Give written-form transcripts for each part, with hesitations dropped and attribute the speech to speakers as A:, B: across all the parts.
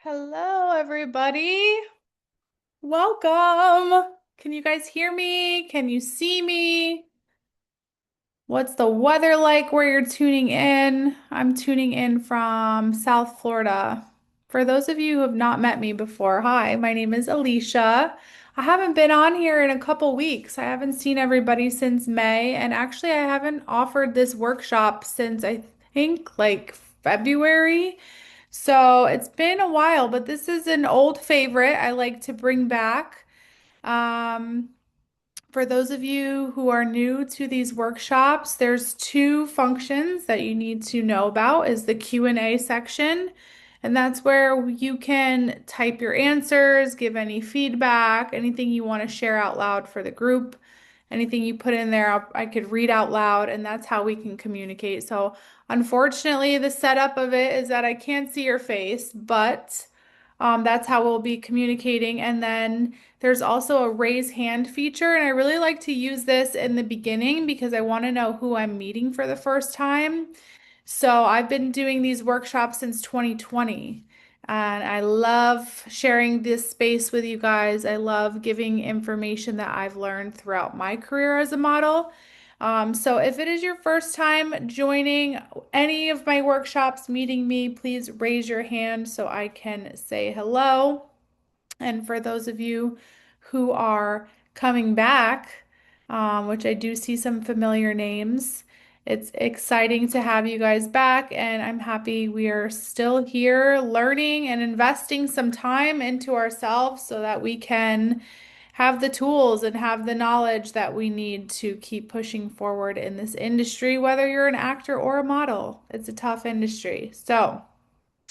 A: Hello, everybody. Welcome. Can you guys hear me? Can you see me? What's the weather like where you're tuning in? I'm tuning in from South Florida. For those of you who have not met me before, hi, my name is Alicia. I haven't been on here in a couple weeks. I haven't seen everybody since May, and actually, I haven't offered this workshop since I think like February. So it's been a while, but this is an old favorite I like to bring back. Um, for those of you who are new to these workshops, there's two functions that you need to know about is the Q&A section, and that's where you can type your answers, give any feedback, anything you want to share out loud for the group. Anything you put in there, I could read out loud, and that's how we can communicate. So, unfortunately, the setup of it is that I can't see your face, but that's how we'll be communicating. And then there's also a raise hand feature, and I really like to use this in the beginning because I want to know who I'm meeting for the first time. So I've been doing these workshops since 2020, and I love sharing this space with you guys. I love giving information that I've learned throughout my career as a model. So if it is your first time joining any of my workshops, meeting me, please raise your hand so I can say hello. And for those of you who are coming back, which I do see some familiar names, it's exciting to have you guys back, and I'm happy we are still here learning and investing some time into ourselves so that we can have the tools and have the knowledge that we need to keep pushing forward in this industry, whether you're an actor or a model. It's a tough industry. So,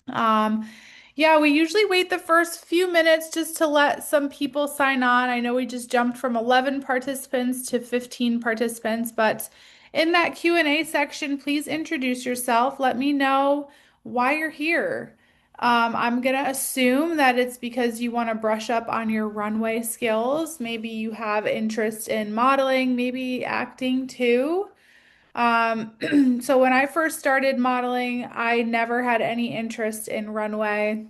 A: um, yeah, we usually wait the first few minutes just to let some people sign on. I know we just jumped from 11 participants to 15 participants, but in that Q&A section, please introduce yourself. Let me know why you're here. I'm gonna assume that it's because you want to brush up on your runway skills. Maybe you have interest in modeling, maybe acting too. So when I first started modeling, I never had any interest in runway.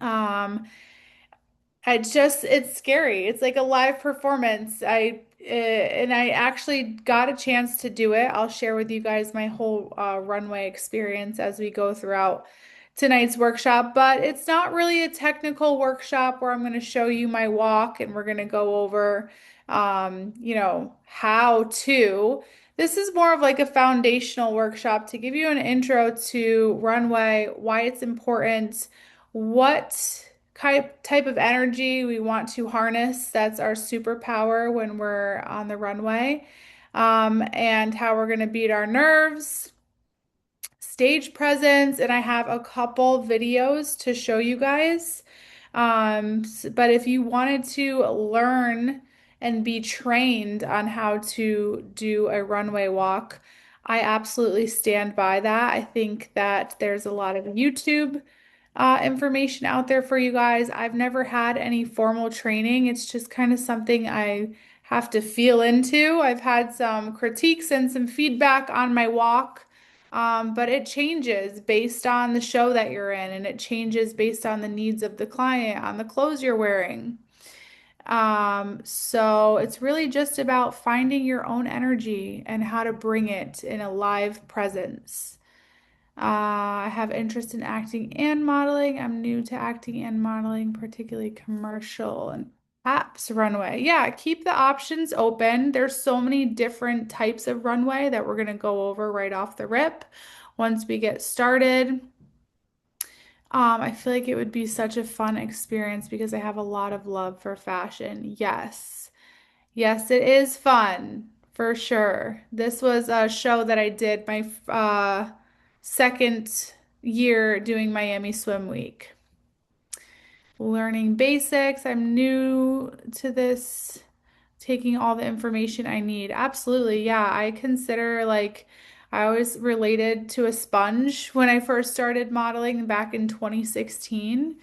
A: Um, it's scary. It's like a live performance. And I actually got a chance to do it. I'll share with you guys my whole runway experience as we go throughout tonight's workshop, but it's not really a technical workshop where I'm going to show you my walk and we're going to go over, how to. This is more of like a foundational workshop to give you an intro to runway, why it's important, what type of energy we want to harness. That's our superpower when we're on the runway, and how we're going to beat our nerves, stage presence, and I have a couple videos to show you guys. But if you wanted to learn and be trained on how to do a runway walk, I absolutely stand by that. I think that there's a lot of YouTube information out there for you guys. I've never had any formal training. It's just kind of something I have to feel into. I've had some critiques and some feedback on my walk, but it changes based on the show that you're in, and it changes based on the needs of the client, on the clothes you're wearing. So it's really just about finding your own energy and how to bring it in a live presence. I have interest in acting and modeling. I'm new to acting and modeling, particularly commercial and apps runway. Yeah, keep the options open. There's so many different types of runway that we're going to go over right off the rip once we get started. I feel like it would be such a fun experience because I have a lot of love for fashion. Yes. Yes, it is fun for sure. This was a show that I did my second year doing Miami Swim Week. Learning basics. I'm new to this, taking all the information I need. Absolutely. Yeah, I consider like I always related to a sponge when I first started modeling back in 2016,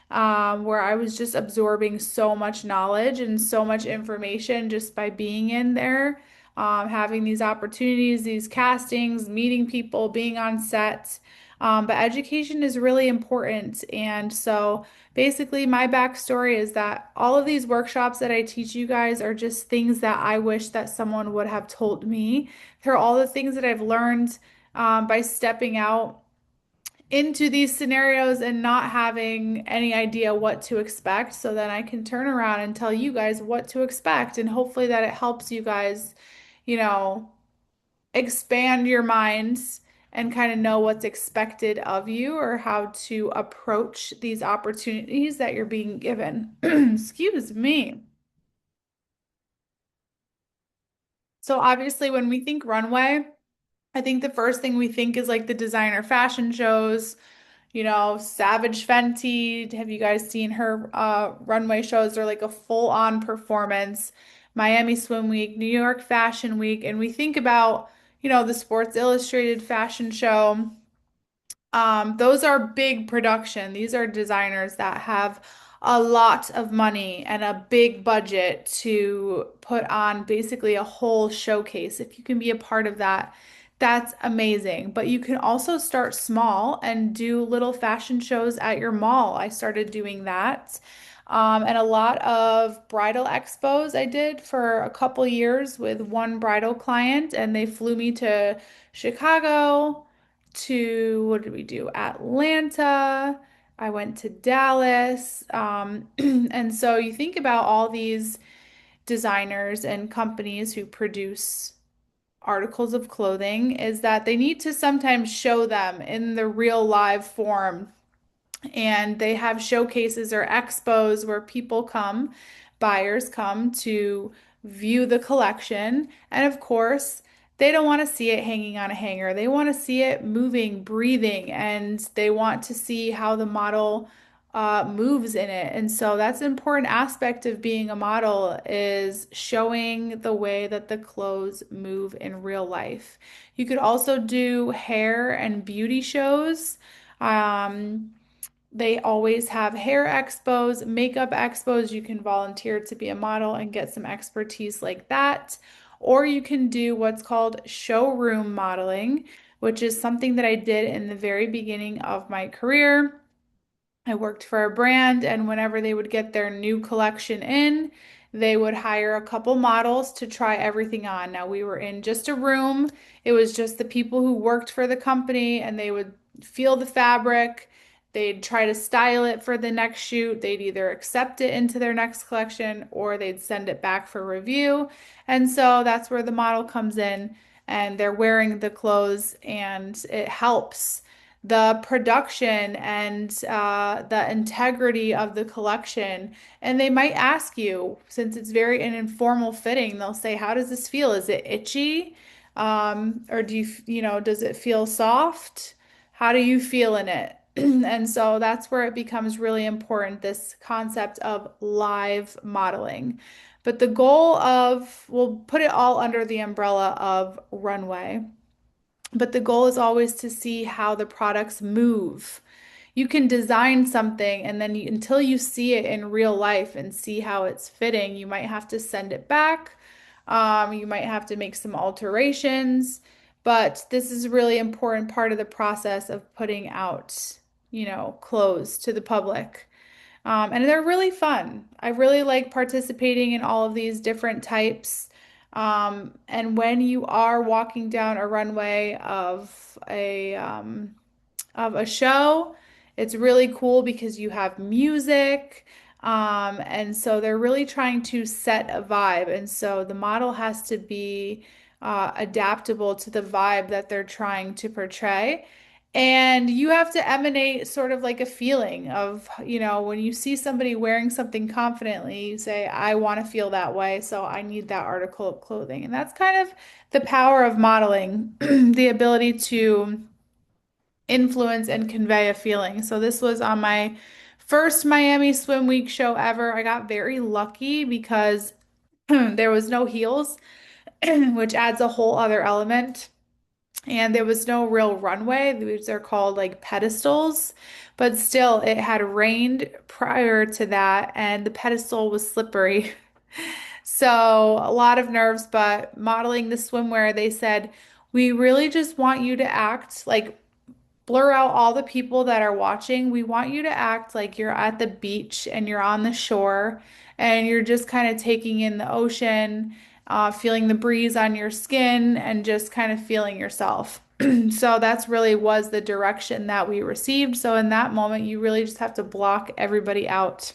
A: where I was just absorbing so much knowledge and so much information just by being in there, having these opportunities, these castings, meeting people, being on set. But education is really important. And so basically, my backstory is that all of these workshops that I teach you guys are just things that I wish that someone would have told me. They're all the things that I've learned by stepping out into these scenarios and not having any idea what to expect. So then I can turn around and tell you guys what to expect. And hopefully that it helps you guys, you know, expand your minds and kind of know what's expected of you or how to approach these opportunities that you're being given. Excuse me. So obviously when we think runway, I think the first thing we think is like the designer fashion shows, Savage Fenty. Have you guys seen her runway shows? They're like a full-on performance. Miami Swim Week, New York Fashion Week, and we think about, the Sports Illustrated fashion show. Those are big production. These are designers that have a lot of money and a big budget to put on basically a whole showcase. If you can be a part of that, that's amazing. But you can also start small and do little fashion shows at your mall. I started doing that. And a lot of bridal expos I did for a couple years with one bridal client, and they flew me to Chicago to what did we do? Atlanta. I went to Dallas. And so you think about all these designers and companies who produce articles of clothing is that they need to sometimes show them in the real live form, and they have showcases or expos where people come, buyers come to view the collection. And of course, they don't want to see it hanging on a hanger. They want to see it moving, breathing, and they want to see how the model moves in it. And so that's an important aspect of being a model is showing the way that the clothes move in real life. You could also do hair and beauty shows. Um, they always have hair expos, makeup expos. You can volunteer to be a model and get some expertise like that. Or you can do what's called showroom modeling, which is something that I did in the very beginning of my career. I worked for a brand, and whenever they would get their new collection in, they would hire a couple models to try everything on. Now, we were in just a room, it was just the people who worked for the company, and they would feel the fabric. They'd try to style it for the next shoot. They'd either accept it into their next collection or they'd send it back for review. And so that's where the model comes in, and they're wearing the clothes, and it helps the production and the integrity of the collection. And they might ask you, since it's very an informal fitting, they'll say, "How does this feel? Is it itchy? Or does it feel soft? How do you feel in it?" And so that's where it becomes really important, this concept of live modeling. But we'll put it all under the umbrella of runway. But the goal is always to see how the products move. You can design something and then until you see it in real life and see how it's fitting, you might have to send it back. You might have to make some alterations, but this is a really important part of the process of putting out, clothes to the public. And they're really fun. I really like participating in all of these different types. And when you are walking down a runway of a show, it's really cool because you have music. And so they're really trying to set a vibe. And so the model has to be adaptable to the vibe that they're trying to portray. And you have to emanate sort of like a feeling of, when you see somebody wearing something confidently, you say, "I want to feel that way, so I need that article of clothing." And that's kind of the power of modeling, the ability to influence and convey a feeling. So this was on my first Miami Swim Week show ever. I got very lucky because there was no heels, which adds a whole other element. And there was no real runway. These are called like pedestals, but still, it had rained prior to that, and the pedestal was slippery. So, a lot of nerves, but modeling the swimwear, they said, "We really just want you to act like blur out all the people that are watching. We want you to act like you're at the beach and you're on the shore and you're just kind of taking in the ocean, feeling the breeze on your skin and just kind of feeling yourself. So that's really was the direction that we received. So in that moment, you really just have to block everybody out.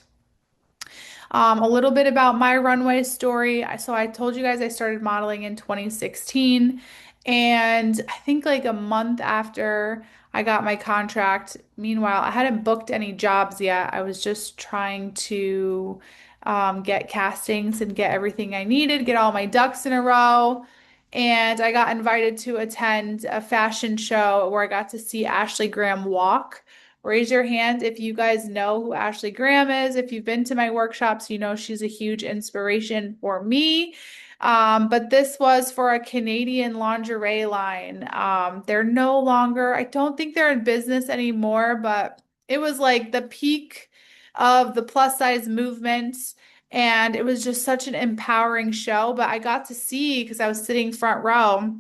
A: A little bit about my runway story. So I told you guys I started modeling in 2016, and I think like a month after I got my contract, meanwhile, I hadn't booked any jobs yet. I was just trying to get castings and get everything I needed, get all my ducks in a row. And I got invited to attend a fashion show where I got to see Ashley Graham walk. Raise your hand if you guys know who Ashley Graham is. If you've been to my workshops, you know she's a huge inspiration for me. But this was for a Canadian lingerie line. They're no longer, I don't think they're in business anymore, but it was like the peak of the plus size movement. And it was just such an empowering show. But I got to see, because I was sitting front row,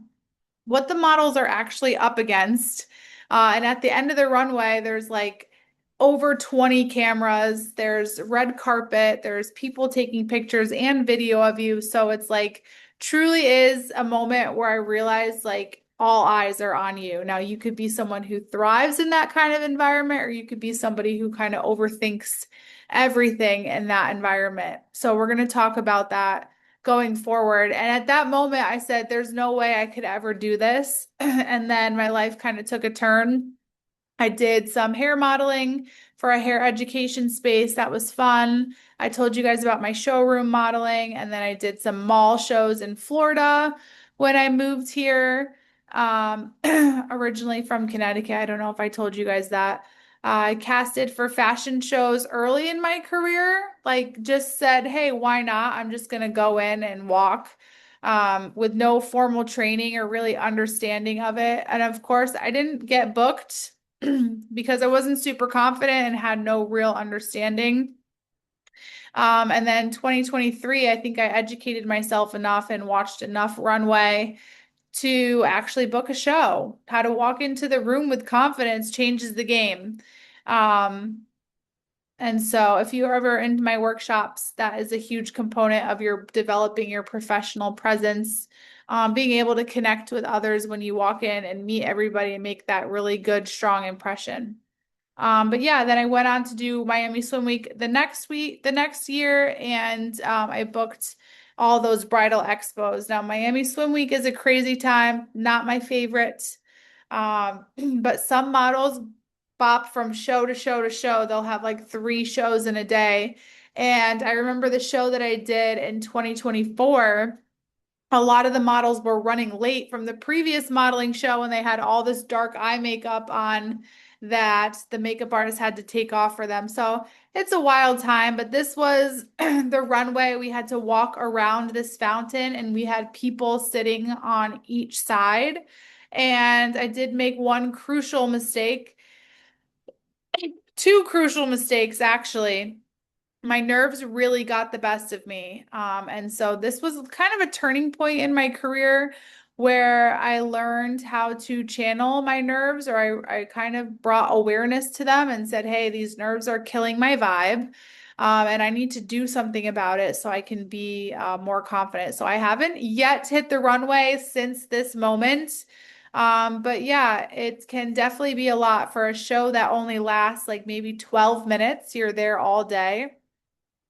A: what the models are actually up against. And at the end of the runway, there's like over 20 cameras, there's red carpet, there's people taking pictures and video of you. So it's like truly is a moment where I realized like all eyes are on you. Now, you could be someone who thrives in that kind of environment, or you could be somebody who kind of overthinks everything in that environment. So we're going to talk about that going forward. And at that moment, I said, there's no way I could ever do this. And then my life kind of took a turn. I did some hair modeling for a hair education space. That was fun. I told you guys about my showroom modeling, and then I did some mall shows in Florida when I moved here. Originally from Connecticut. I don't know if I told you guys that. I casted for fashion shows early in my career, like just said, hey, why not? I'm just gonna go in and walk with no formal training or really understanding of it. And of course, I didn't get booked because I wasn't super confident and had no real understanding. And then 2023, I think I educated myself enough and watched enough Runway to actually book a show. How to walk into the room with confidence changes the game. Um, and so if you're ever into my workshops, that is a huge component of your developing your professional presence. Being able to connect with others when you walk in and meet everybody and make that really good, strong impression. But yeah, then I went on to do Miami Swim Week the next year, and I booked all those bridal expos. Now, Miami Swim Week is a crazy time, not my favorite. But some models bop from show to show to show. They'll have like three shows in a day. And I remember the show that I did in 2024, a lot of the models were running late from the previous modeling show and they had all this dark eye makeup on that the makeup artist had to take off for them. So it's a wild time, but this was the runway. We had to walk around this fountain and we had people sitting on each side. And I did make one crucial mistake, two crucial mistakes actually. My nerves really got the best of me. And so this was kind of a turning point in my career where I learned how to channel my nerves, or I kind of brought awareness to them and said, hey, these nerves are killing my vibe. And I need to do something about it so I can be more confident. So I haven't yet hit the runway since this moment. But yeah, it can definitely be a lot for a show that only lasts like maybe 12 minutes. You're there all day.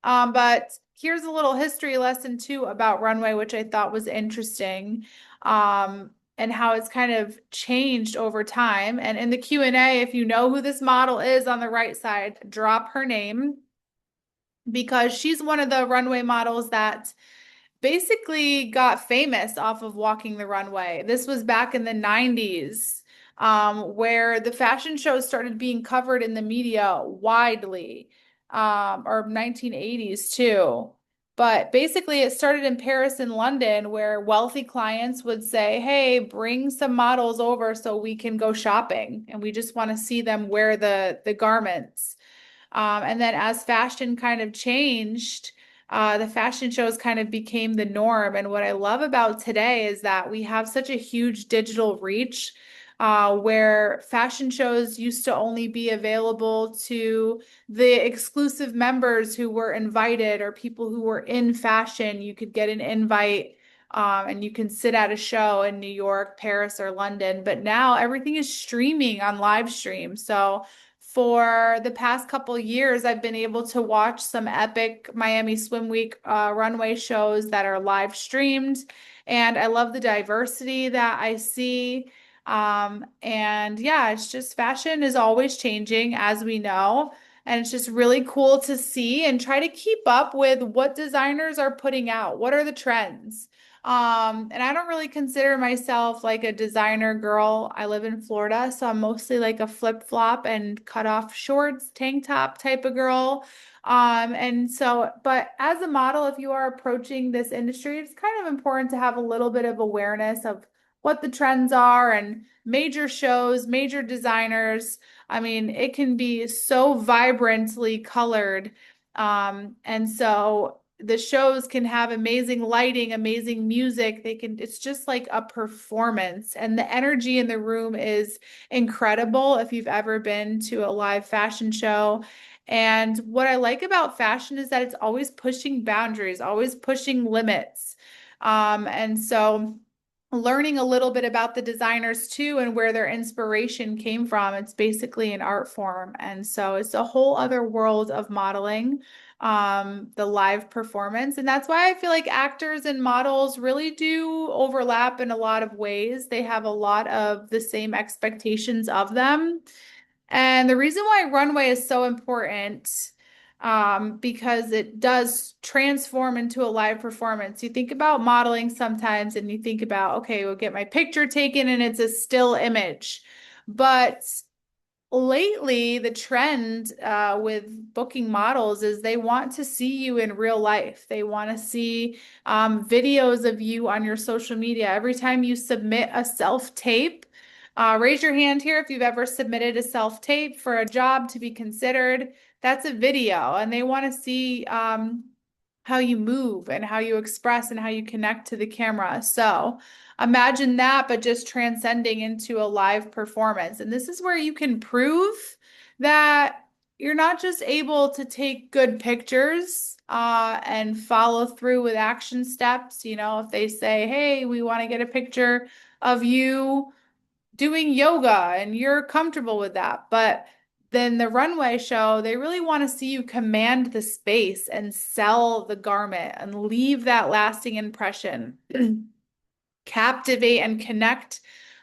A: But here's a little history lesson too about Runway, which I thought was interesting, and how it's kind of changed over time. And in the Q&A, if you know who this model is on the right side, drop her name because she's one of the runway models that basically got famous off of walking the runway. This was back in the 90s, where the fashion shows started being covered in the media widely, or 1980s too. But basically, it started in Paris and London, where wealthy clients would say, hey, bring some models over so we can go shopping. And we just want to see them wear the garments. And then as fashion kind of changed, the fashion shows kind of became the norm. And what I love about today is that we have such a huge digital reach. where fashion shows used to only be available to the exclusive members who were invited or people who were in fashion. You could get an invite. And you can sit at a show in New York, Paris, or London. But now everything is streaming on live stream. So for the past couple years, I've been able to watch some epic Miami Swim Week runway shows that are live streamed. And I love the diversity that I see. And yeah, it's just fashion is always changing, as we know. And it's just really cool to see and try to keep up with what designers are putting out. What are the trends? And I don't really consider myself like a designer girl. I live in Florida, so I'm mostly like a flip-flop and cut off shorts, tank top type of girl. And so, but as a model, if you are approaching this industry, it's kind of important to have a little bit of awareness of what the trends are and major shows, major designers. I mean, it can be so vibrantly colored. And so the shows can have amazing lighting, amazing music. It's just like a performance, and the energy in the room is incredible if you've ever been to a live fashion show. And what I like about fashion is that it's always pushing boundaries, always pushing limits. And so learning a little bit about the designers too and where their inspiration came from. It's basically an art form. And so it's a whole other world of modeling, the live performance. And that's why I feel like actors and models really do overlap in a lot of ways. They have a lot of the same expectations of them. And the reason why runway is so important, because it does transform into a live performance. You think about modeling sometimes and you think about, okay, we'll get my picture taken and it's a still image. But lately, the trend with booking models is they want to see you in real life. They want to see videos of you on your social media. Every time you submit a self-tape, raise your hand here if you've ever submitted a self-tape for a job to be considered. That's a video, and they want to see how you move and how you express and how you connect to the camera. So imagine that, but just transcending into a live performance. And this is where you can prove that you're not just able to take good pictures and follow through with action steps. You know, if they say, hey, we want to get a picture of you doing yoga and you're comfortable with that. But then the runway show, they really want to see you command the space and sell the garment and leave that lasting impression, captivate and connect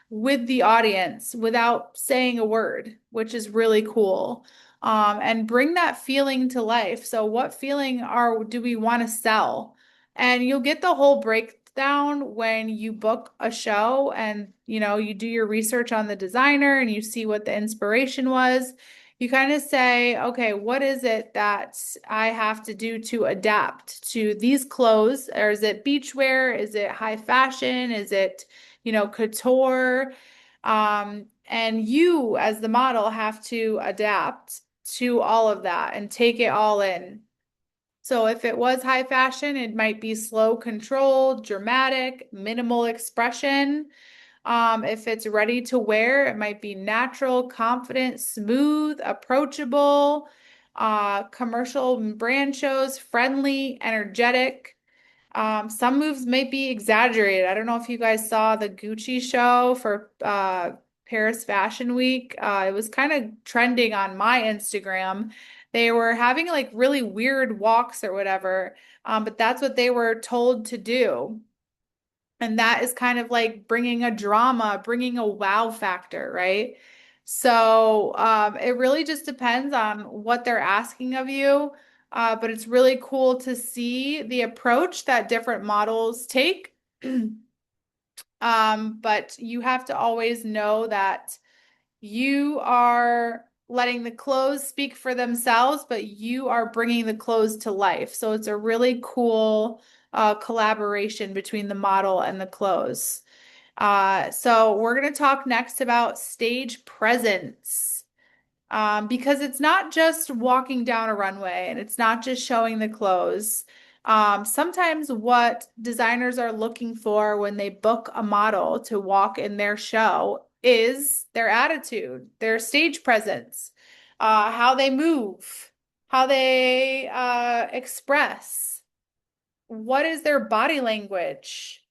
A: with the audience without saying a word, which is really cool. And bring that feeling to life. So what feeling do we want to sell? And you'll get the whole breakdown when you book a show and you do your research on the designer and you see what the inspiration was. You kind of say, okay, what is it that I have to do to adapt to these clothes? Or is it beachwear? Is it high fashion? Is it, couture? And you, as the model, have to adapt to all of that and take it all in. So if it was high fashion, it might be slow, controlled, dramatic, minimal expression. If it's ready to wear, it might be natural, confident, smooth, approachable, commercial brand shows, friendly, energetic. Some moves may be exaggerated. I don't know if you guys saw the Gucci show for Paris Fashion Week. It was kind of trending on my Instagram. They were having like really weird walks or whatever, but that's what they were told to do. And that is kind of like bringing a drama, bringing a wow factor, right? So it really just depends on what they're asking of you. But it's really cool to see the approach that different models take. But you have to always know that you are letting the clothes speak for themselves, but you are bringing the clothes to life. So it's a really cool collaboration between the model and the clothes. So we're going to talk next about stage presence. Because it's not just walking down a runway and it's not just showing the clothes. Sometimes what designers are looking for when they book a model to walk in their show is their attitude, their stage presence, how they move, how they express. What is their body language?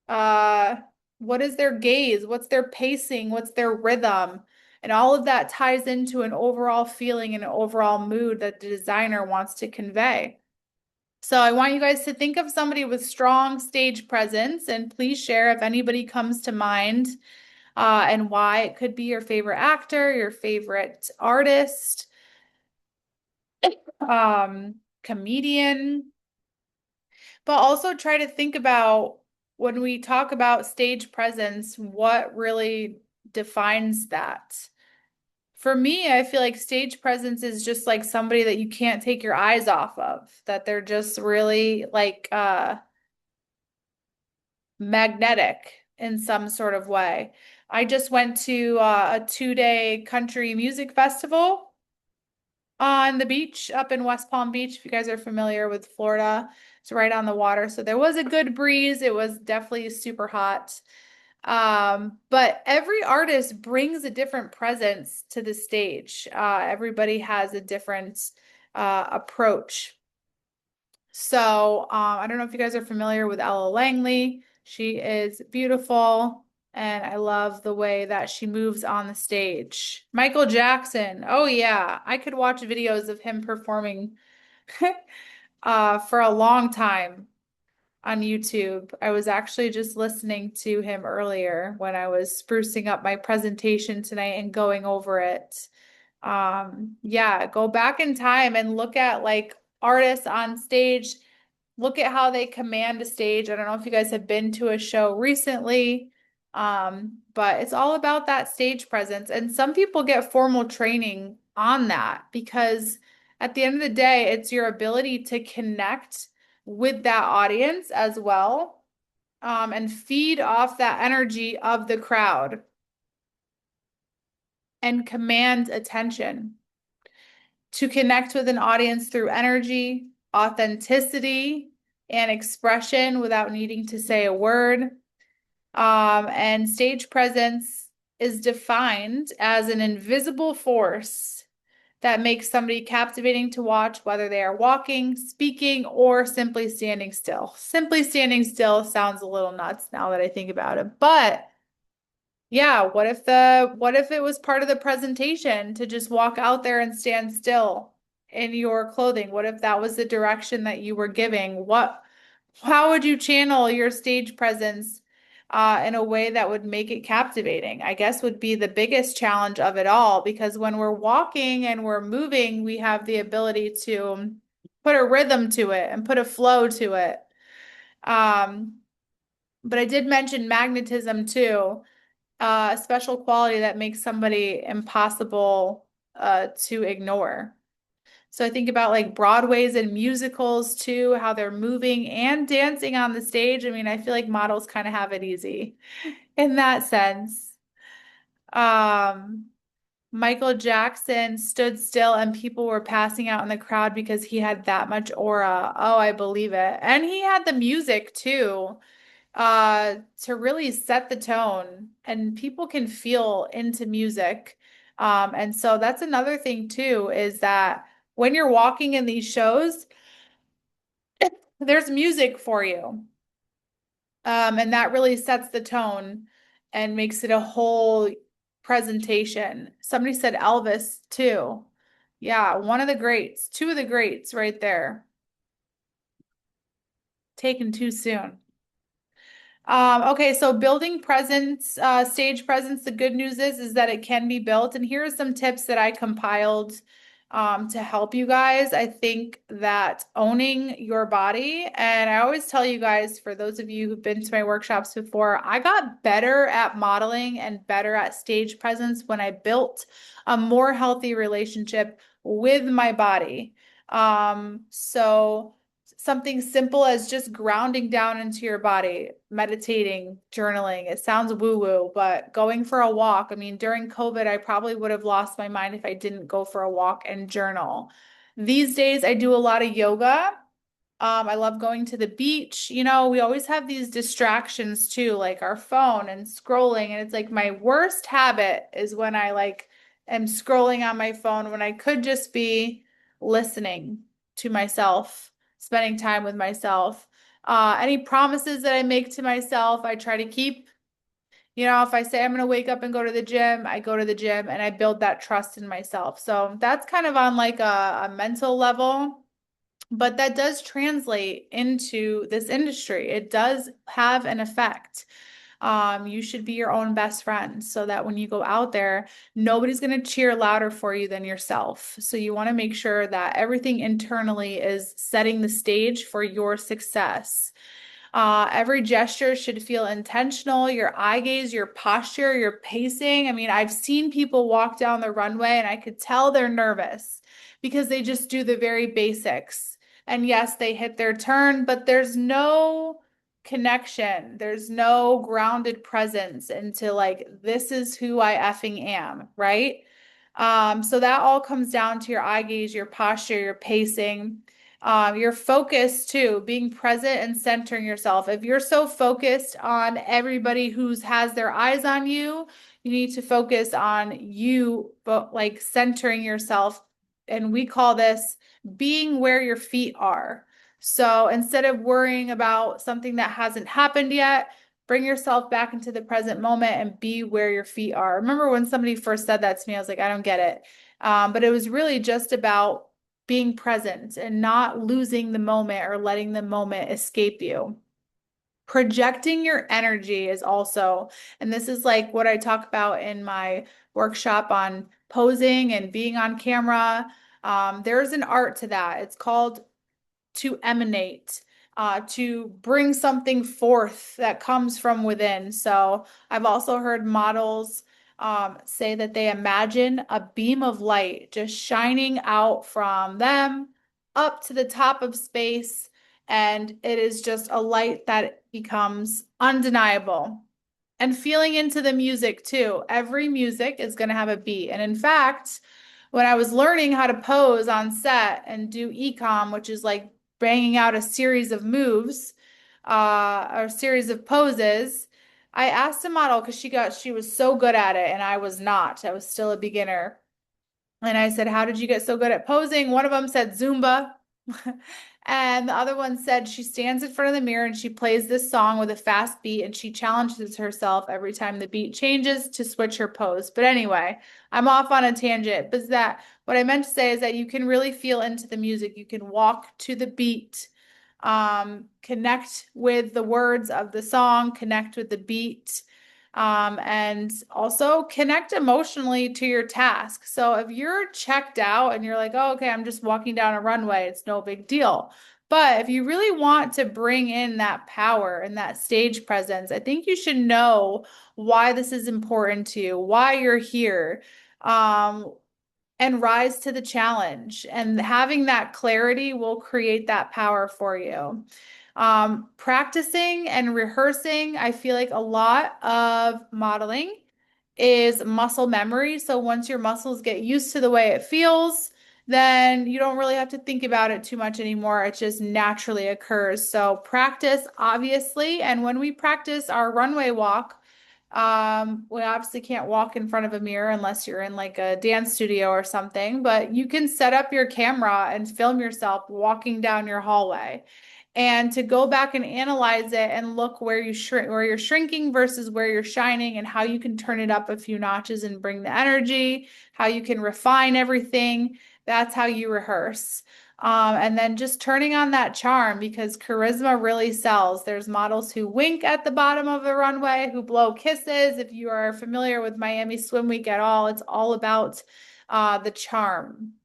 A: Uh, what is their gaze? What's their pacing? What's their rhythm? And all of that ties into an overall feeling and an overall mood that the designer wants to convey. So I want you guys to think of somebody with strong stage presence and please share if anybody comes to mind and why. It could be your favorite actor, your favorite artist, comedian, but also try to think about when we talk about stage presence, what really defines that? For me, I feel like stage presence is just like somebody that you can't take your eyes off of, that they're just really like magnetic in some sort of way. I just went to a 2-day country music festival on the beach up in West Palm Beach. If you guys are familiar with Florida, it's right on the water. So there was a good breeze. It was definitely super hot. But every artist brings a different presence to the stage. Everybody has a different approach. So I don't know if you guys are familiar with Ella Langley. She is beautiful, and I love the way that she moves on the stage. Michael Jackson. Oh yeah, I could watch videos of him performing for a long time on YouTube. I was actually just listening to him earlier when I was sprucing up my presentation tonight and going over it. Yeah, go back in time and look at like artists on stage. Look at how they command a stage. I don't know if you guys have been to a show recently, but it's all about that stage presence. And some people get formal training on that because at the end of the day, it's your ability to connect with that audience as well, and feed off that energy of the crowd and command attention. To connect with an audience through energy, authenticity, and expression without needing to say a word. And stage presence is defined as an invisible force that makes somebody captivating to watch, whether they are walking, speaking, or simply standing still. Simply standing still sounds a little nuts now that I think about it, but yeah, what if it was part of the presentation to just walk out there and stand still in your clothing? What if that was the direction that you were giving? How would you channel your stage presence in a way that would make it captivating? I guess would be the biggest challenge of it all because when we're walking and we're moving, we have the ability to put a rhythm to it and put a flow to it. Um, but I did mention magnetism too, a special quality that makes somebody impossible to ignore. So I think about like Broadways and musicals too, how they're moving and dancing on the stage. I mean, I feel like models kind of have it easy in that sense. Um, Michael Jackson stood still and people were passing out in the crowd because he had that much aura. Oh, I believe it. And he had the music too, to really set the tone and people can feel into music. And so that's another thing too, is that when you're walking in these shows, there's music for you. And that really sets the tone and makes it a whole presentation. Somebody said Elvis too. Yeah, one of the greats, two of the greats right there. Taken too soon. Okay, so building presence, stage presence, the good news is that it can be built. And here are some tips that I compiled to help you guys. I think that owning your body, and I always tell you guys, for those of you who've been to my workshops before, I got better at modeling and better at stage presence when I built a more healthy relationship with my body. So something simple as just grounding down into your body, meditating, journaling. It sounds woo-woo, but going for a walk. I mean, during COVID, I probably would have lost my mind if I didn't go for a walk and journal. These days, I do a lot of yoga I love going to the beach. You know, we always have these distractions too, like our phone and scrolling. And it's like my worst habit is when I like am scrolling on my phone when I could just be listening to myself, spending time with myself. Any promises that I make to myself, I try to keep. You know, if I say I'm going to wake up and go to the gym, I go to the gym and I build that trust in myself. So that's kind of on like a mental level. But that does translate into this industry. It does have an effect. You should be your own best friend so that when you go out there, nobody's going to cheer louder for you than yourself. So you want to make sure that everything internally is setting the stage for your success. Every gesture should feel intentional. Your eye gaze, your posture, your pacing. I mean, I've seen people walk down the runway and I could tell they're nervous because they just do the very basics. And yes, they hit their turn, but there's no connection. There's no grounded presence into like, this is who I effing am, right? So that all comes down to your eye gaze, your posture, your pacing. Your focus too, being present and centering yourself. If you're so focused on everybody who's has their eyes on you, you need to focus on you, but like centering yourself. And we call this being where your feet are. So instead of worrying about something that hasn't happened yet, bring yourself back into the present moment and be where your feet are. Remember when somebody first said that to me, I was like, I don't get it. But it was really just about being present and not losing the moment or letting the moment escape you. Projecting your energy is also, and this is like what I talk about in my workshop on posing and being on camera. There's an art to that. It's called to emanate, to bring something forth that comes from within. So I've also heard models say that they imagine a beam of light just shining out from them up to the top of space. And it is just a light that becomes undeniable. And feeling into the music too. Every music is going to have a beat. And in fact, when I was learning how to pose on set and do ecom, which is like banging out a series of moves, or a series of poses, I asked a model because she was so good at it and I was not. I was still a beginner. And I said, how did you get so good at posing? One of them said Zumba. And the other one said she stands in front of the mirror and she plays this song with a fast beat and she challenges herself every time the beat changes to switch her pose. But anyway, I'm off on a tangent. But that what I meant to say is that you can really feel into the music. You can walk to the beat, connect with the words of the song, connect with the beat, and also connect emotionally to your task. So if you're checked out and you're like, oh, okay, I'm just walking down a runway, it's no big deal. But if you really want to bring in that power and that stage presence, I think you should know why this is important to you, why you're here. And rise to the challenge. And having that clarity will create that power for you. Practicing and rehearsing, I feel like a lot of modeling is muscle memory. So once your muscles get used to the way it feels, then you don't really have to think about it too much anymore. It just naturally occurs. So practice, obviously. And when we practice our runway walk, we obviously can't walk in front of a mirror unless you're in like a dance studio or something, but you can set up your camera and film yourself walking down your hallway. And to go back and analyze it and look where where you're shrinking versus where you're shining and how you can turn it up a few notches and bring the energy, how you can refine everything. That's how you rehearse. And then just turning on that charm because charisma really sells. There's models who wink at the bottom of the runway, who blow kisses. If you are familiar with Miami Swim Week at all, it's all about the charm.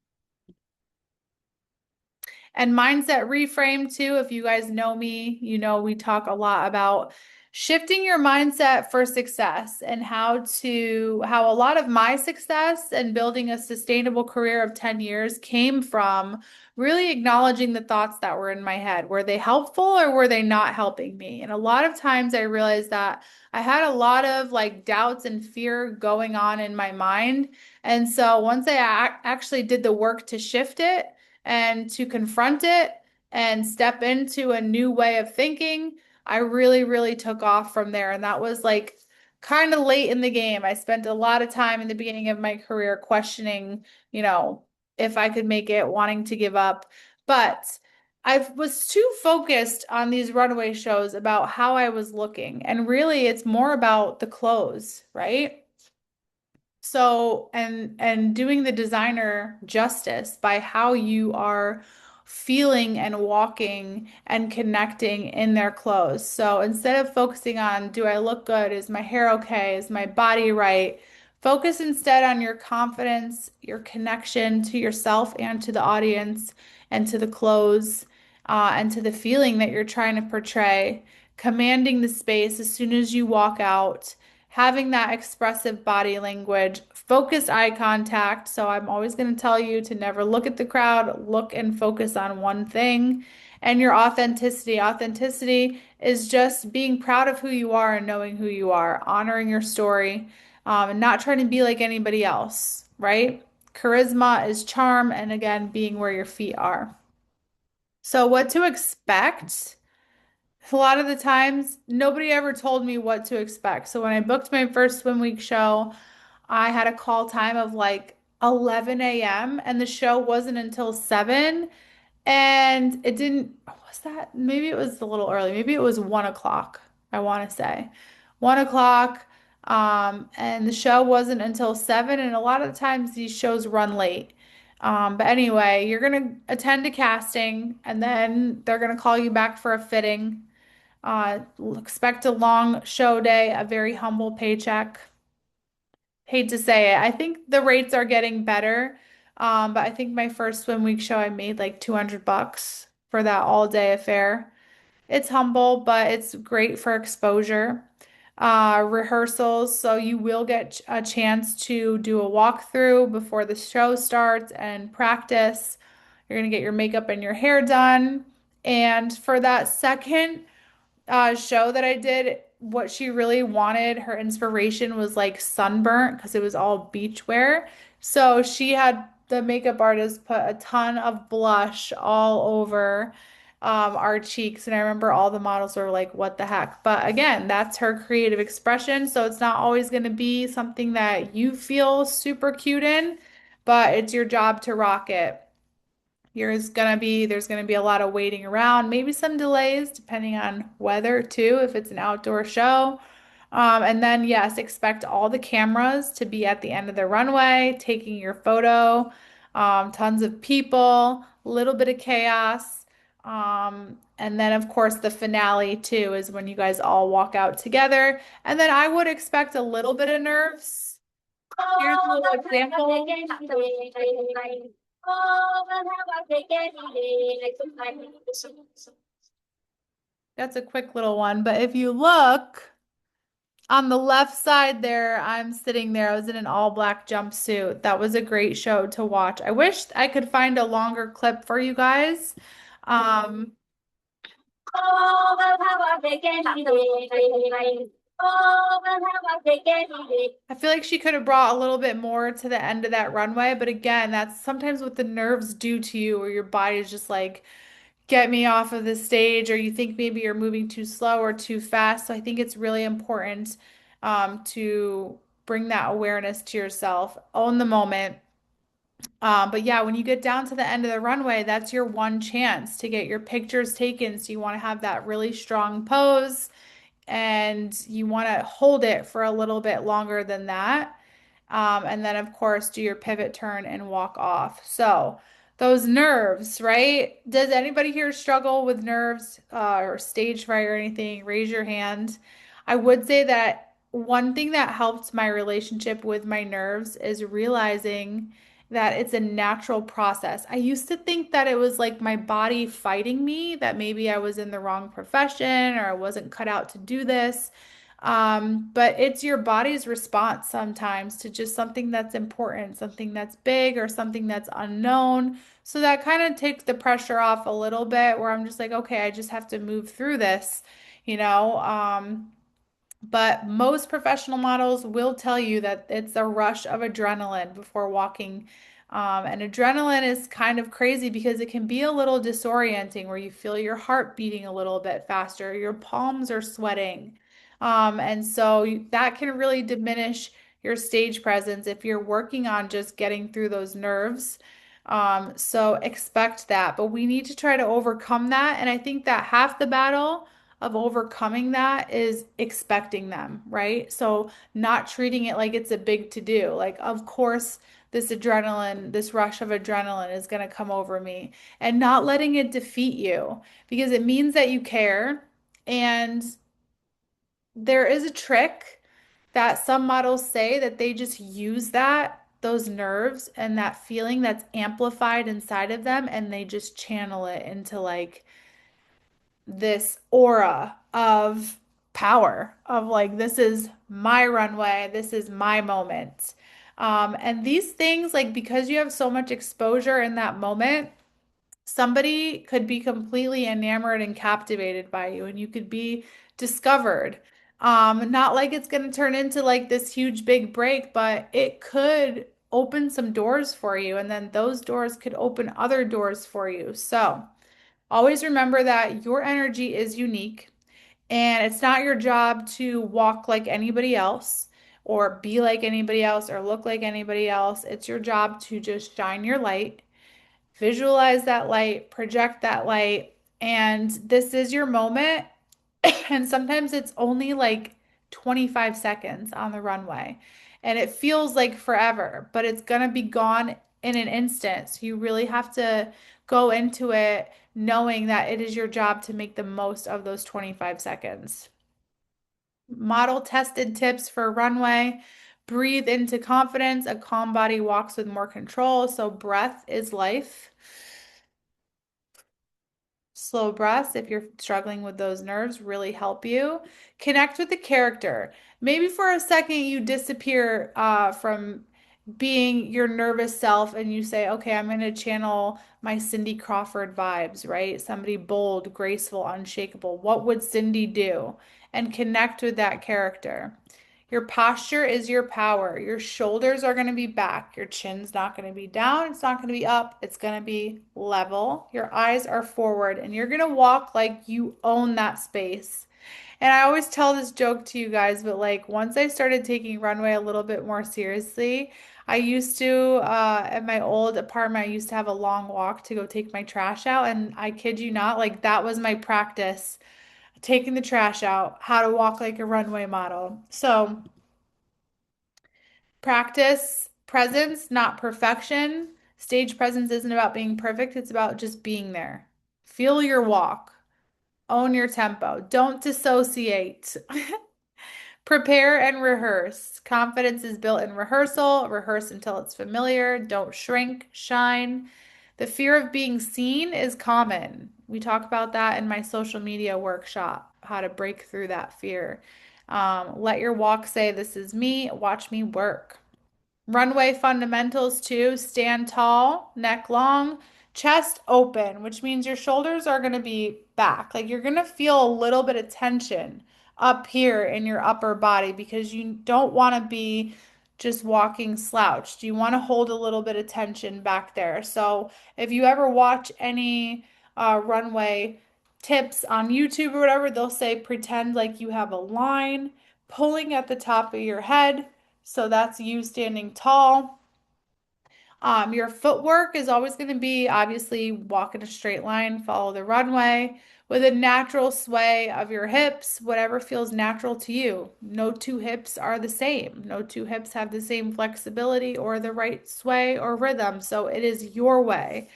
A: And mindset reframe too. If you guys know me, you know we talk a lot about shifting your mindset for success and how a lot of my success and building a sustainable career of 10 years came from really acknowledging the thoughts that were in my head. Were they helpful or were they not helping me? And a lot of times I realized that I had a lot of like doubts and fear going on in my mind. And so once I actually did the work to shift it, and to confront it and step into a new way of thinking, I really, really took off from there. And that was like kind of late in the game. I spent a lot of time in the beginning of my career questioning, you know, if I could make it, wanting to give up. But I was too focused on these runway shows about how I was looking. And really, it's more about the clothes, right? So, and doing the designer justice by how you are feeling and walking and connecting in their clothes. So instead of focusing on, do I look good? Is my hair okay? Is my body right? Focus instead on your confidence, your connection to yourself and to the audience and to the clothes, and to the feeling that you're trying to portray, commanding the space as soon as you walk out, having that expressive body language, focused eye contact. So I'm always going to tell you to never look at the crowd, look and focus on one thing. And your authenticity. Authenticity is just being proud of who you are and knowing who you are, honoring your story, and not trying to be like anybody else, right? Charisma is charm, and again, being where your feet are. So, what to expect? A lot of the times, nobody ever told me what to expect. So when I booked my first swim week show, I had a call time of like 11 a.m. and the show wasn't until 7. And it didn't, was that? Maybe it was a little early. Maybe it was 1 o'clock, I want to say. 1 o'clock. And the show wasn't until 7. And a lot of the times these shows run late. But anyway, you're going to attend a casting and then they're going to call you back for a fitting. Expect a long show day, a very humble paycheck. Hate to say it. I think the rates are getting better. But I think my first swim week show I made like 200 bucks for that all day affair. It's humble, but it's great for exposure. Rehearsals, so you will get a chance to do a walkthrough before the show starts and practice. You're gonna get your makeup and your hair done. And for that second show that I did, what she really wanted, her inspiration was like sunburnt because it was all beach wear. So she had the makeup artist put a ton of blush all over our cheeks. And I remember all the models were like, what the heck? But again, that's her creative expression. So it's not always going to be something that you feel super cute in, but it's your job to rock it. There's gonna be a lot of waiting around, maybe some delays depending on weather too, if it's an outdoor show. And then yes, expect all the cameras to be at the end of the runway, taking your photo. Tons of people, a little bit of chaos. And then of course the finale too is when you guys all walk out together. And then I would expect a little bit of nerves. Here's a little example. That's a quick little one, but if you look on the left side there, I'm sitting there. I was in an all black jumpsuit. That was a great show to watch. I wish I could find a longer clip for you guys. Um, I feel like she could have brought a little bit more to the end of that runway, but again, that's sometimes what the nerves do to you, where your body is just like, get me off of the stage, or you think maybe you're moving too slow or too fast. So I think it's really important to bring that awareness to yourself, own the moment. But yeah, when you get down to the end of the runway, that's your one chance to get your pictures taken. So you want to have that really strong pose and you want to hold it for a little bit longer than that. And then, of course, do your pivot turn and walk off. So, those nerves, right? Does anybody here struggle with nerves or stage fright or anything? Raise your hand. I would say that one thing that helped my relationship with my nerves is realizing that it's a natural process. I used to think that it was like my body fighting me, that maybe I was in the wrong profession or I wasn't cut out to do this. But it's your body's response sometimes to just something that's important, something that's big or something that's unknown. So that kind of takes the pressure off a little bit where I'm just like, okay, I just have to move through this, you know. But most professional models will tell you that it's a rush of adrenaline before walking And adrenaline is kind of crazy because it can be a little disorienting where you feel your heart beating a little bit faster, your palms are sweating. And so that can really diminish your stage presence if you're working on just getting through those nerves. So expect that, but we need to try to overcome that. And I think that half the battle of overcoming that is expecting them, right? So not treating it like it's a big to do. Like, of course, this adrenaline, this rush of adrenaline is going to come over me, and not letting it defeat you because it means that you care. And there is a trick that some models say that they just use those nerves and that feeling that's amplified inside of them, and they just channel it into like this aura of power of like, this is my runway, this is my moment. And these things, like, because you have so much exposure in that moment, somebody could be completely enamored and captivated by you, and you could be discovered. Not like it's going to turn into like this huge big break, but it could open some doors for you, and then those doors could open other doors for you. So always remember that your energy is unique, and it's not your job to walk like anybody else or be like anybody else or look like anybody else. It's your job to just shine your light. Visualize that light, project that light, and this is your moment. And sometimes it's only like 25 seconds on the runway, and it feels like forever, but it's gonna be gone in an instant. So you really have to go into it knowing that it is your job to make the most of those 25 seconds. Model tested tips for runway. Breathe into confidence. A calm body walks with more control. So breath is life. Slow breaths, if you're struggling with those nerves, really help you. Connect with the character. Maybe for a second you disappear from being your nervous self and you say, okay, I'm going to channel my Cindy Crawford vibes, right? Somebody bold, graceful, unshakable. What would Cindy do? And connect with that character. Your posture is your power. Your shoulders are going to be back. Your chin's not going to be down. It's not going to be up. It's going to be level. Your eyes are forward, and you're going to walk like you own that space. And I always tell this joke to you guys, but like once I started taking runway a little bit more seriously, I used to, at my old apartment, I used to have a long walk to go take my trash out. And I kid you not, like that was my practice, taking the trash out, how to walk like a runway model. So, practice presence, not perfection. Stage presence isn't about being perfect, it's about just being there. Feel your walk, own your tempo, don't dissociate. Prepare and rehearse. Confidence is built in rehearsal. Rehearse until it's familiar. Don't shrink, shine. The fear of being seen is common. We talk about that in my social media workshop, how to break through that fear. Let your walk say, this is me. Watch me work. Runway fundamentals too, stand tall, neck long, chest open, which means your shoulders are going to be back. Like you're going to feel a little bit of tension up here in your upper body because you don't want to be just walking slouched. You want to hold a little bit of tension back there. So if you ever watch any runway tips on YouTube or whatever, they'll say pretend like you have a line pulling at the top of your head. So that's you standing tall. Your footwork is always going to be obviously walk in a straight line, follow the runway with a natural sway of your hips, whatever feels natural to you. No two hips are the same. No two hips have the same flexibility or the right sway or rhythm. So it is your way.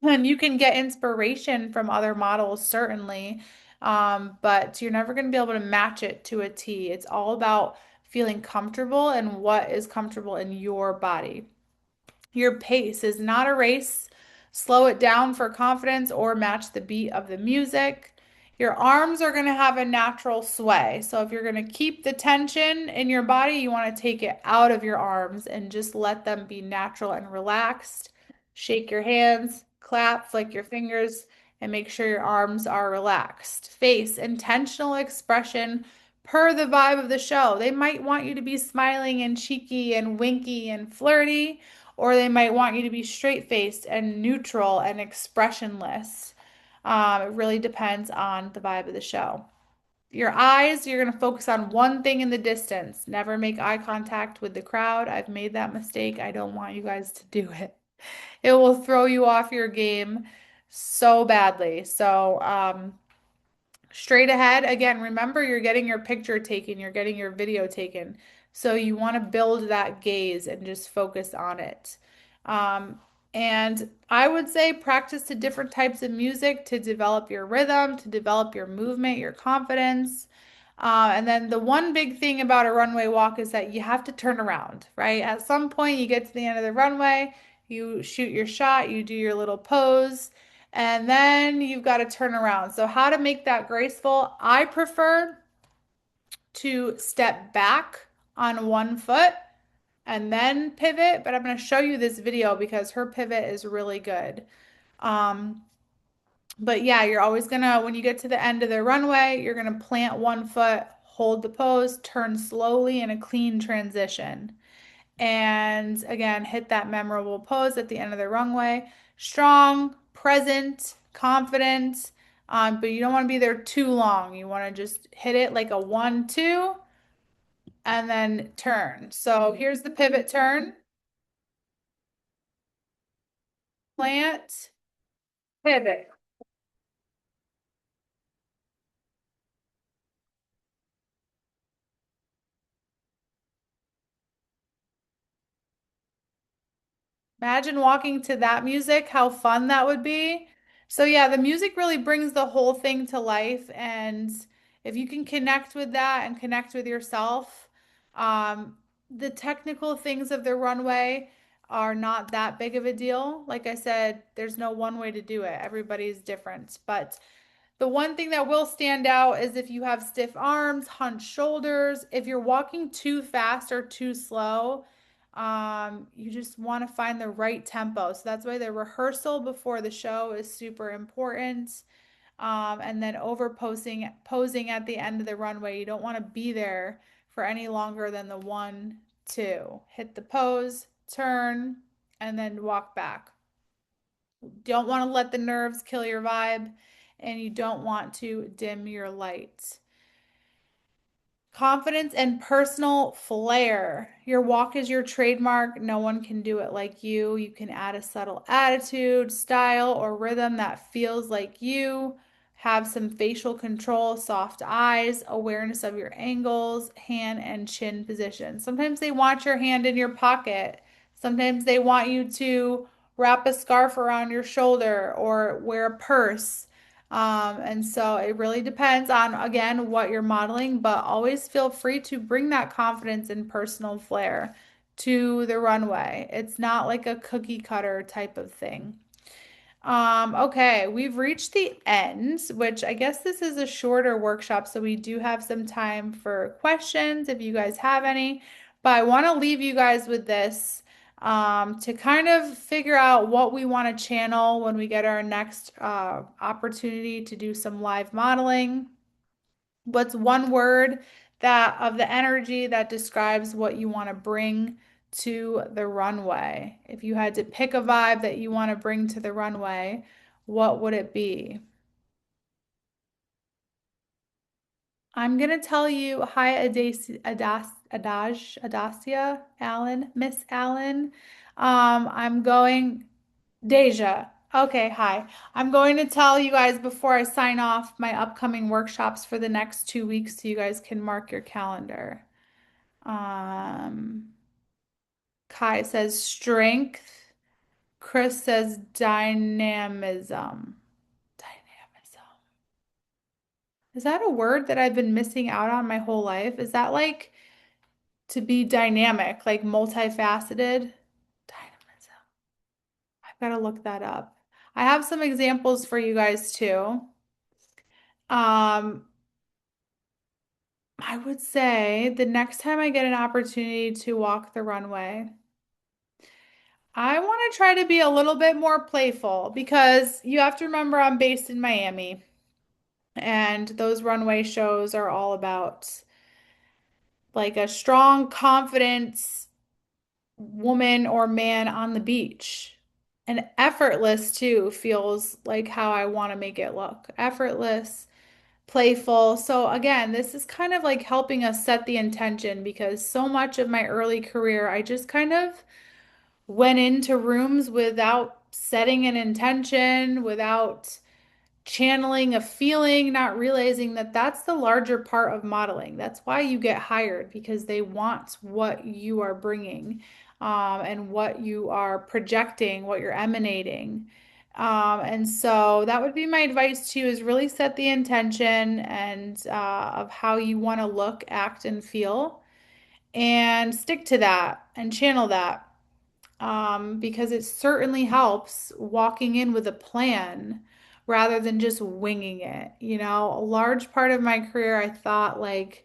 A: And you can get inspiration from other models, certainly, but you're never going to be able to match it to a T. It's all about feeling comfortable and what is comfortable in your body. Your pace is not a race. Slow it down for confidence or match the beat of the music. Your arms are going to have a natural sway. So if you're going to keep the tension in your body, you want to take it out of your arms and just let them be natural and relaxed. Shake your hands, clap, flick your fingers, and make sure your arms are relaxed. Face, intentional expression per the vibe of the show. They might want you to be smiling and cheeky and winky and flirty, or they might want you to be straight-faced and neutral and expressionless. It really depends on the vibe of the show. Your eyes, you're going to focus on one thing in the distance. Never make eye contact with the crowd. I've made that mistake. I don't want you guys to do it. It will throw you off your game so badly. So, straight ahead, again, remember you're getting your picture taken, you're getting your video taken. So you want to build that gaze and just focus on it. Um, and I would say practice to different types of music to develop your rhythm, to develop your movement, your confidence. And then the one big thing about a runway walk is that you have to turn around, right? At some point, you get to the end of the runway, you shoot your shot, you do your little pose, and then you've got to turn around. So, how to make that graceful? I prefer to step back on one foot and then pivot, but I'm going to show you this video because her pivot is really good. Um, but yeah, you're always gonna, when you get to the end of the runway, you're gonna plant one foot, hold the pose, turn slowly in a clean transition. And again, hit that memorable pose at the end of the runway. Strong, present, confident, but you don't want to be there too long. You want to just hit it like a 1, 2, and then turn. So here's the pivot turn, plant, pivot. Imagine walking to that music, how fun that would be. So yeah, the music really brings the whole thing to life. And if you can connect with that and connect with yourself, the technical things of the runway are not that big of a deal. Like I said, there's no one way to do it. Everybody's different. But the one thing that will stand out is if you have stiff arms, hunched shoulders, if you're walking too fast or too slow, you just want to find the right tempo. So that's why the rehearsal before the show is super important. And then posing at the end of the runway, you don't want to be there for any longer than the 1, 2. Hit the pose, turn, and then walk back. Don't want to let the nerves kill your vibe, and you don't want to dim your light. Confidence and personal flair. Your walk is your trademark. No one can do it like you. You can add a subtle attitude, style, or rhythm that feels like you. Have some facial control, soft eyes, awareness of your angles, hand and chin position. Sometimes they want your hand in your pocket. Sometimes they want you to wrap a scarf around your shoulder or wear a purse. And so it really depends on, again, what you're modeling, but always feel free to bring that confidence and personal flair to the runway. It's not like a cookie cutter type of thing. Okay, we've reached the end, which I guess this is a shorter workshop, so we do have some time for questions if you guys have any. But I want to leave you guys with this to kind of figure out what we want to channel when we get our next opportunity to do some live modeling. What's one word that of the energy that describes what you want to bring to the runway? If you had to pick a vibe that you want to bring to the runway, what would it be? I'm gonna tell you, hi, Adacia Allen, Miss Allen. I'm going, Deja. Okay, hi. I'm going to tell you guys before I sign off my upcoming workshops for the next 2 weeks so you guys can mark your calendar. Um, Kai says strength. Chris says dynamism. Dynamism. Is that a word that I've been missing out on my whole life? Is that like to be dynamic, like multifaceted? Dynamism. I've got to look that up. I have some examples for you guys too. Um, I would say the next time I get an opportunity to walk the runway, I want to try to be a little bit more playful because you have to remember I'm based in Miami and those runway shows are all about like a strong confidence woman or man on the beach. And effortless too feels like how I want to make it look. Effortless, playful. So again, this is kind of like helping us set the intention because so much of my early career, I just kind of went into rooms without setting an intention, without channeling a feeling, not realizing that that's the larger part of modeling. That's why you get hired because they want what you are bringing, and what you are projecting, what you're emanating. And so that would be my advice to you is really set the intention and of how you want to look, act, and feel, and stick to that and channel that, because it certainly helps walking in with a plan rather than just winging it. You know, a large part of my career, I thought like,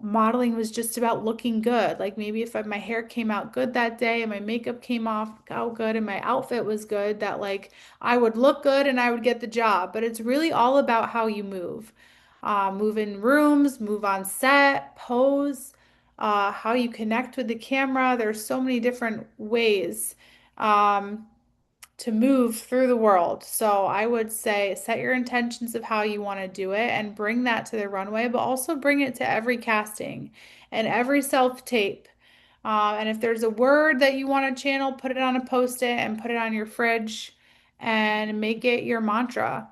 A: modeling was just about looking good. Like maybe if my hair came out good that day and my makeup came off out good and my outfit was good, that like I would look good and I would get the job. But it's really all about how you move. Move in rooms, move on set, pose, how you connect with the camera. There's so many different ways. Um, to move through the world. So I would say set your intentions of how you want to do it and bring that to the runway, but also bring it to every casting and every self tape. And if there's a word that you want to channel, put it on a post-it and put it on your fridge and make it your mantra,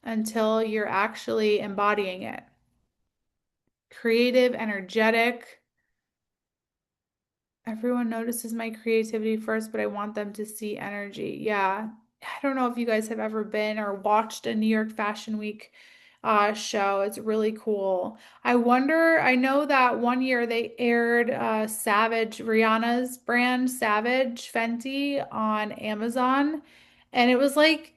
A: until you're actually embodying it. Creative, energetic. Everyone notices my creativity first, but I want them to see energy. Yeah. I don't know if you guys have ever been or watched a New York Fashion Week show. It's really cool. I wonder, I know that one year they aired Savage, Rihanna's brand, Savage Fenty on Amazon, and it was like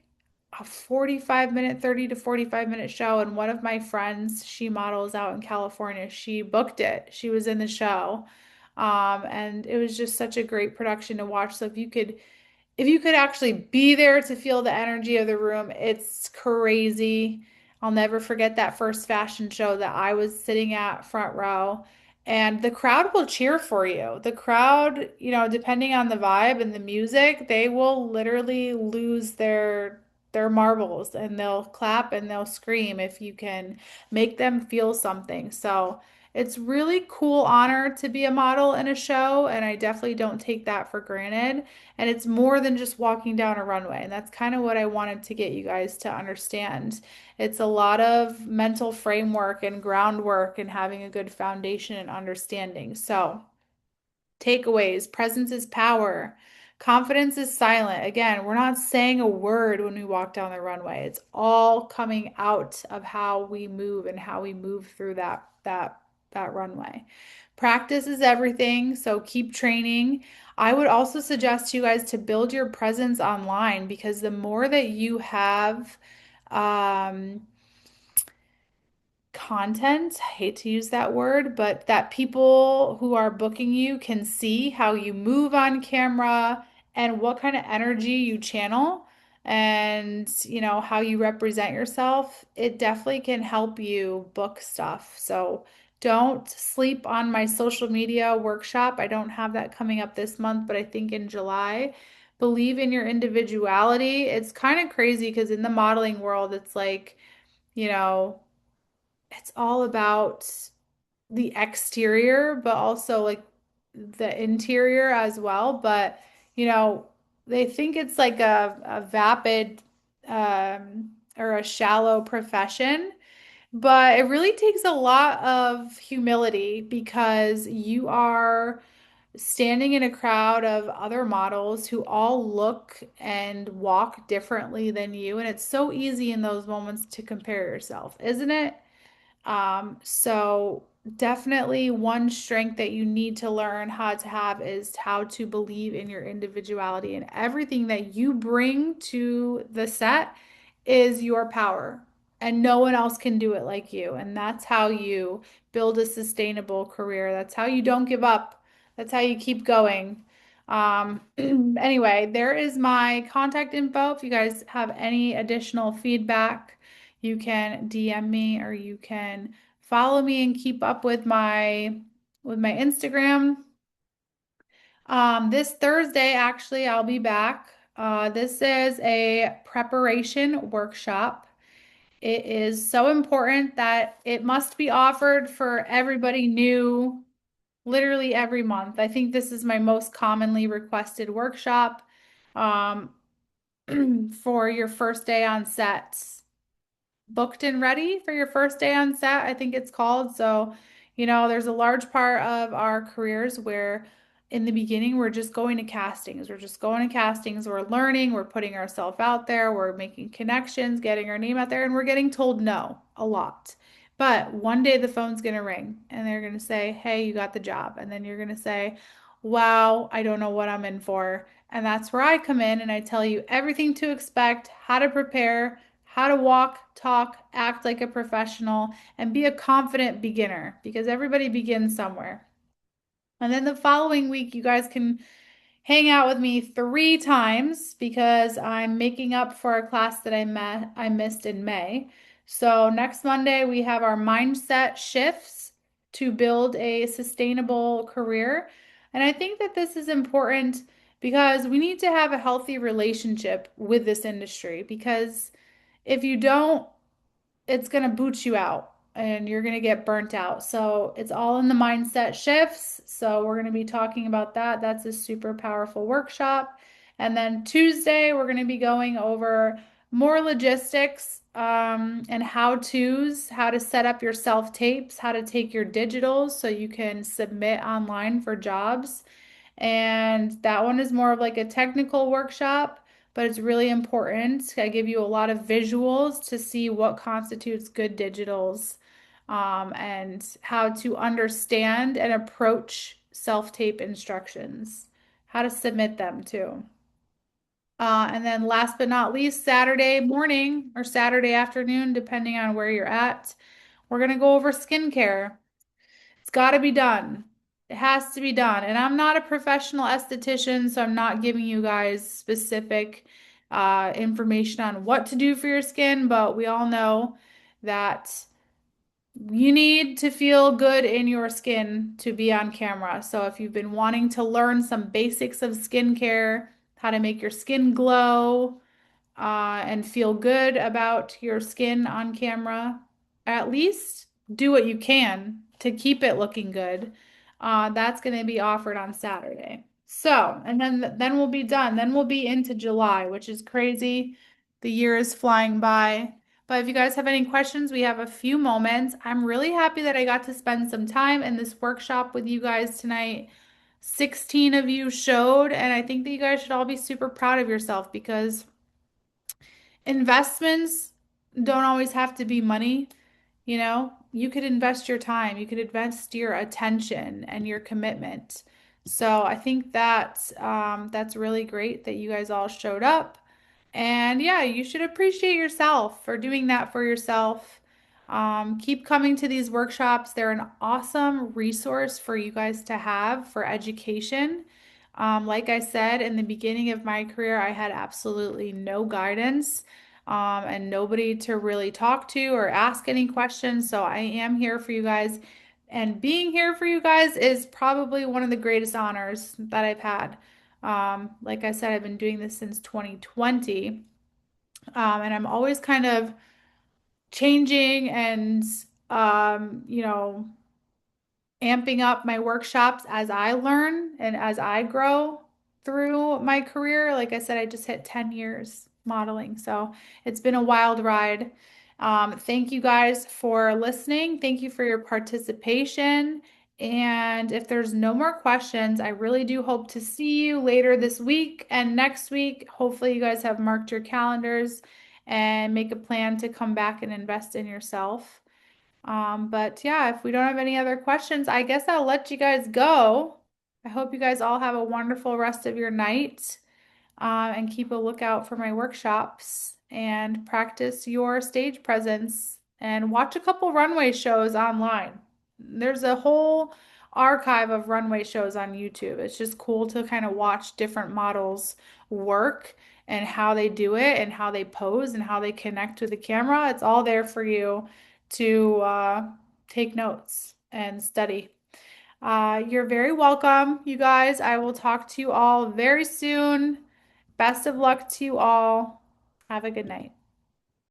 A: a 45-minute, 30 to 45-minute show. And one of my friends, she models out in California, she booked it. She was in the show. And it was just such a great production to watch. So if you could actually be there to feel the energy of the room, it's crazy. I'll never forget that first fashion show that I was sitting at front row. And the crowd will cheer for you. The crowd, depending on the vibe and the music, they will literally lose their marbles and they'll clap and they'll scream if you can make them feel something. So it's really cool honor to be a model in a show, and I definitely don't take that for granted. And it's more than just walking down a runway. And that's kind of what I wanted to get you guys to understand. It's a lot of mental framework and groundwork and having a good foundation and understanding. So, takeaways: presence is power. Confidence is silent. Again, we're not saying a word when we walk down the runway. It's all coming out of how we move and how we move through that runway. Practice is everything, so keep training. I would also suggest you guys to build your presence online because the more that you have um, content, I hate to use that word, but that people who are booking you can see how you move on camera and what kind of energy you channel and how you represent yourself, it definitely can help you book stuff. So don't sleep on my social media workshop. I don't have that coming up this month, but I think in July. Believe in your individuality. It's kind of crazy because in the modeling world, it's like, you know, it's all about the exterior, but also like the interior as well. But, you know, they think it's like a vapid or a shallow profession, but it really takes a lot of humility because you are standing in a crowd of other models who all look and walk differently than you. And it's so easy in those moments to compare yourself, isn't it? So definitely one strength that you need to learn how to have is how to believe in your individuality and everything that you bring to the set is your power and no one else can do it like you. And that's how you build a sustainable career. That's how you don't give up. That's how you keep going. Anyway, there is my contact info. If you guys have any additional feedback, you can DM me or you can follow me and keep up with my Instagram. This Thursday, actually, I'll be back. This is a preparation workshop. It is so important that it must be offered for everybody new, literally every month. I think this is my most commonly requested workshop um, for your first day on sets. Booked and ready for your first day on set, I think it's called. So, there's a large part of our careers where in the beginning we're just going to castings. We're just going to castings. We're learning, we're putting ourselves out there, we're making connections, getting our name out there, and we're getting told no a lot. But one day the phone's going to ring and they're going to say, "Hey, you got the job." And then you're going to say, "Wow, I don't know what I'm in for." And that's where I come in and I tell you everything to expect, how to prepare, how to walk, talk, act like a professional, and be a confident beginner because everybody begins somewhere. And then the following week, you guys can hang out with me 3 times because I'm making up for a class that I missed in May. So next Monday, we have our mindset shifts to build a sustainable career. And I think that this is important because we need to have a healthy relationship with this industry because if you don't, it's going to boot you out and you're going to get burnt out. So it's all in the mindset shifts. So we're going to be talking about that. That's a super powerful workshop. And then Tuesday, we're going to be going over more logistics and how to's, how to set up your self tapes, how to take your digitals so you can submit online for jobs. And that one is more of like a technical workshop, but it's really important. I give you a lot of visuals to see what constitutes good digitals, and how to understand and approach self-tape instructions, how to submit them too. And then last but not least, Saturday morning or Saturday afternoon, depending on where you're at, we're going to go over skincare. It's got to be done. It has to be done. And I'm not a professional esthetician, so I'm not giving you guys specific information on what to do for your skin, but we all know that you need to feel good in your skin to be on camera. So if you've been wanting to learn some basics of skincare, how to make your skin glow, and feel good about your skin on camera, at least do what you can to keep it looking good. That's going to be offered on Saturday. So, and then we'll be done. Then we'll be into July, which is crazy. The year is flying by. But if you guys have any questions, we have a few moments. I'm really happy that I got to spend some time in this workshop with you guys tonight. 16 of you showed, and I think that you guys should all be super proud of yourself because investments don't always have to be money. You could invest your time, you could invest your attention and your commitment. So I think that that's really great that you guys all showed up. And yeah, you should appreciate yourself for doing that for yourself. Keep coming to these workshops. They're an awesome resource for you guys to have for education. Like I said, in the beginning of my career, I had absolutely no guidance, and nobody to really talk to or ask any questions. So I am here for you guys. And being here for you guys is probably one of the greatest honors that I've had. Like I said, I've been doing this since 2020, and I'm always kind of changing and, um, you know, amping up my workshops as I learn and as I grow through my career. Like I said, I just hit 10 years modeling, so it's been a wild ride. Thank you guys for listening. Thank you for your participation. And if there's no more questions, I really do hope to see you later this week and next week. Hopefully, you guys have marked your calendars and make a plan to come back and invest in yourself. But yeah, if we don't have any other questions, I guess I'll let you guys go. I hope you guys all have a wonderful rest of your night, and keep a lookout for my workshops and practice your stage presence and watch a couple runway shows online. There's a whole archive of runway shows on YouTube. It's just cool to kind of watch different models work and how they do it and how they pose and how they connect with the camera. It's all there for you to take notes and study. You're very welcome, you guys. I will talk to you all very soon. Best of luck to you all. Have a good night.